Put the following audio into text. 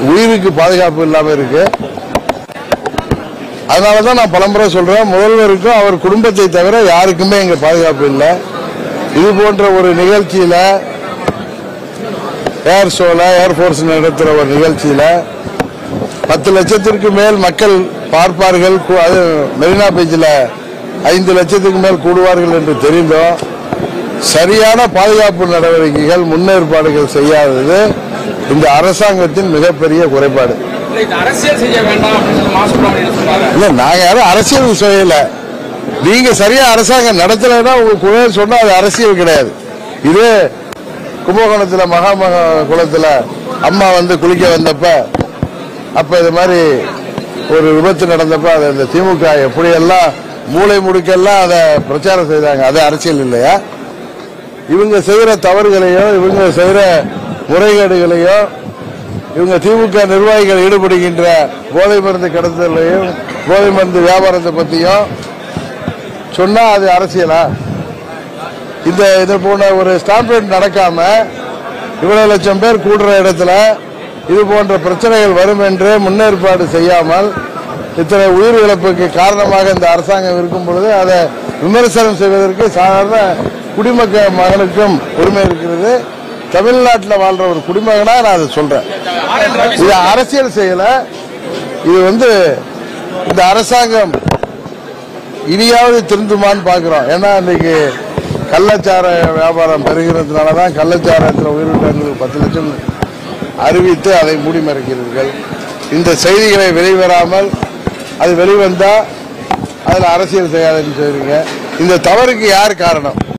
உயிருக்கு பாதுகாப்பு இல்லாம இருக்கு. அதனாலதான் நான் பலமுறை சொல்றேன், முதல்வருக்கும் அவர் குடும்பத்தை தவிர யாருக்குமே இங்க பாதுகாப்பு இல்லை. இது போன்ற ஒரு நிகழ்ச்சியில ஏர் ஷோல ஏர்போர்ஸ் நடத்துற ஒரு நிகழ்ச்சியில 10 லட்சத்திற்கு மேல் மக்கள் பார்ப்பார்கள். அது மெரினா பீச்சில் 5 லட்சத்துக்கு மேல் கூடுவார்கள் என்று தெரிந்தோம். சரியான பாதுகாப்பு நடவடிக்கைகள் முன்னேற்பாடுகள் செய்யாதது இந்த அரசாங்கத்தின் மிகப்பெரிய குறைபாடு. இல்ல, நாங்க யாரும் அரசியல் செய்யல. நீங்க சரியா அரசாங்கம் நடத்தலைன்னா உங்களுக்கு சொன்னா அது அரசியல் கிடையாது. இது கும்பகோணத்தில் மகாமக குளத்தில் அம்மா குளிக்க வந்தப்ப அப்ப இது மாதிரி ஒரு விபத்து நடந்தப்ப அதை இந்த திமுக எப்படியெல்லாம் மூளை முடுக்கெல்லாம் அதை பிரச்சாரம் செய்தாங்க. அது அரசியல் இல்லையா? இவங்க செய்யற தவறுகளையோ இவங்க செய்யற முறைகேடுகளையோ இவங்க திமுக நிர்வாகிகள் ஈடுபடுகின்ற போதை மருந்து கடத்தலையும் போதை மருந்து வியாபாரத்தை பத்தியும் சொன்னா அது அரசியலா? இது போன்ற ஒரு ஸ்டாம்பேட் நடக்காம இவ்வளவு லட்சம் பேர் கூடுற இடத்துல இது போன்ற பிரச்சனைகள் வரும் என்று முன்னேற்பாடு செய்யாமல் இத்தனை உயிர் இழப்புக்கு காரணமாக இந்த அரசாங்கம் இருக்கும் பொழுது அதை விமர்சனம் செய்வதற்கு சாதாரண குடிமக்கள் மகனுக்கும் உரிமை இருக்கிறது. தமிழ்நாட்டில் வாழ்ற ஒரு குடிமகனா நான் அதை சொல்றேன். இது அரசியல் செய்யல. இது இந்த அரசாங்கம் இனியாவது திருந்துமான்னு பாக்குறோம். ஏன்னா இன்னைக்கு கள்ளச்சார வியாபாரம் பெருகிறதுனாலதான் கள்ளச்சாரத்தில் உயிரிழந்தவங்களுக்கு 10 லட்சம் அறிவித்து அதை மூடி மறைக்கிறீர்கள். இந்த செய்திகளை வெளிவராமல் அது வெளிவந்தா அதுல அரசியல் செய்யாதுன்னு சொல்றீங்க. இந்த தவறுக்கு யார் காரணம்?